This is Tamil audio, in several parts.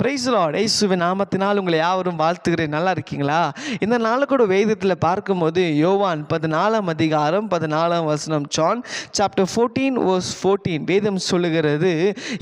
Price Lord. இயேசுவின் நாமத்தினால் உங்களை யாவரும் வாழ்த்துகிறேன். நல்லா இருக்கீங்களா? இந்த நாள் கூட வேதத்தில் பார்க்கும்போது யோவான் 14 ஜான் சாப்டர் 14 வேதம் சொல்லுகிறது,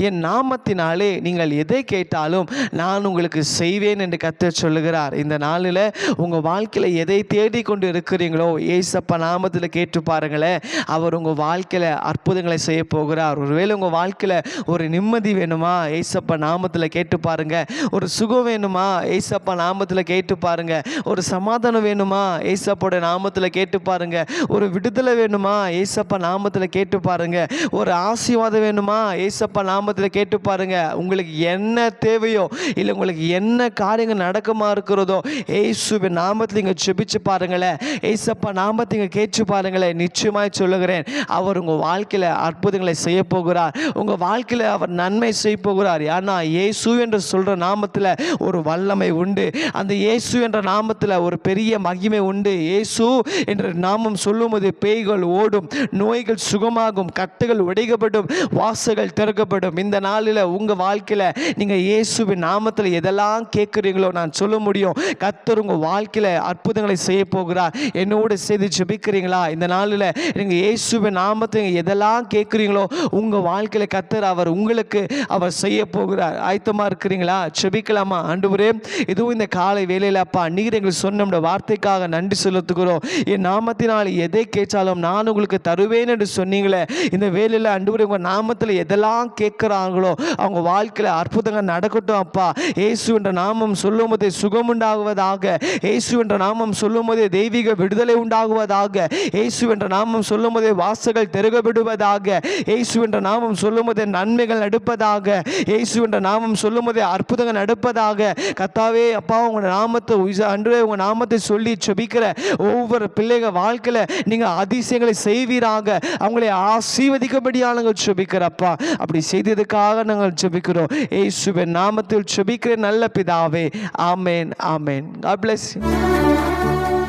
என் நாமத்தினாலே நீங்கள் எதை கேட்டாலும் நான் உங்களுக்கு செய்வேன் என்று கர்த்தர் சொல்லுகிறார். இந்த நாளில் உங்கள் வாழ்க்கையில் எதை தேடி கொண்டு இருக்கிறீங்களோ ஏசப்பா நாமத்தில் கேட்டு பாருங்களேன். அவர் உங்கள் வாழ்க்கையில் அற்புதங்களை செய்ய போகிறார். ஒருவேளை உங்கள் வாழ்க்கையில் ஒரு நிம்மதி வேணுமா? ஏசப்பா நாமத்தில் கேட்டு பாருங்க. ஒரு சுகம் வேணுமா? ஏசப்பா நாமத்தில் கேட்டு பாருங்க. ஒரு சமாதானம் வேணுமா? ஏசப்போட நாமத்தில் கேட்டு பாருங்க. ஒரு விடுதலை வேணுமா? ஏசப்பா நாமத்தில் கேட்டு பாருங்க. ஒரு ஆசீர்வாதம் வேணுமா? ஏசப்பா நாமத்தில் கேட்டு பாருங்க. உங்களுக்கு என்ன தேவையோ இல்லை உங்களுக்கு என்ன காரியங்கள் நடக்குமா இருக்கிறதோ ஏசுவின் நாமத்தில் இங்கே செபிச்சு பாருங்களேன். ஏசப்பா நாமத்தை இங்கே கேட்டு பாருங்களேன். நிச்சயமாய் சொல்லுகிறேன், அவர் உங்கள் வாழ்க்கையில் அற்புதங்களை செய்ய போகிறார். உங்கள் வாழ்க்கையில் அவர் நன்மை செய்ய போகிறார். ஏன்னா இயேசு என்று சொல்கிற நாமத்தில் ஒரு வல்லமை உண்டு. அந்த இயேசு என்ற நாமத்தில் ஒரு பெரிய மகிமை உண்டு. இயேசு என்ற நாமம் சொல்லும்போது பேய்கள் ஓடும், நோய்கள் சுகமாகும், கட்டுகள் உடைக்கப்படும், வாசல்கள் திறக்கப்படும். இந்த நாளில் உங்கள் வாழ்க்கையில் நீங்கள் இயேசுவின் நாமத்தில் எதெல்லாம் கேட்குறீங்களோ நான் சொல்ல முடியும், கர்த்தர் உங்கள் வாழ்க்கையில் அற்புதங்களை செய்ய போகிறார். என்னோடு செய்து ஜெபிக்கிறீங்களா? இந்த நாளில் நீங்கள் இயேசுவின் நாமத்தில் எதெல்லாம் கேட்குறீங்களோ உங்கள் வாழ்க்கையில் கர்த்தர் அவர் உங்களுக்கு அவர் செய்ய போகிறார். ஆயத்தமாக இருக்கிறீங்களா? ஜெபிக்கலாமா? ஆண்டவரே, இதுவும் இந்த காலை வேளையில் அப்பா நீர் எங்களுக்கு சொன்ன வார்த்தைக்காக நன்றி செலுத்துகிறோம். என் நாமத்தினால் எதை கேட்டாலும் நான் உங்களுக்கு தருவேன் என்று சொன்னீங்களே. இந்த வேளையில் ஆண்டவரே, உங்கள் நாமத்தில் எதெல்லாம் கேட்குறாங்களோ அவங்க வாழ்க்கையில் அற்புதங்கள் நடக்கட்டும் அப்பா. இயேசு என்ற நாமம் சொல்லும் போதே சுகம் உண்டாகுவதாக. இயேசு என்ற நாமம் சொல்லும் போதே தெய்வீக விடுதலை உண்டாகுவதாக. இயேசு என்ற நாமம் சொல்லும் போதே வாசல்கள் திறக்கப்படுவதாக. இயேசு என்ற நாமம் சொல்லும் போதே நன்மைகள் நடப்பதாக. இயேசு என்ற நாமம் சொல்லும் போதே அற்புதங்கள் நடப்பதாக. கர்த்தாவே அப்பா, உங்கள் நாமத்தை அன்றே உங்கள் நாமத்தை சொல்லி ஜெபிக்கிற ஒவ்வொரு பிள்ளைகள் வாழ்க்கையில் நீங்கள் அதிசயங்களை செய்வீராக. அவங்களை ஆசீர்வதிக்கபடியாக ஜெபிக்கிறப்பா. அப்படி செய்ததுக்காக நாங்கள் ஜெபிக்கிறோம். இயேசுவின் நாமத்தில் ஜெபிக்கிற நல்ல பிதாவே, ஆமென், ஆமென். God bless you.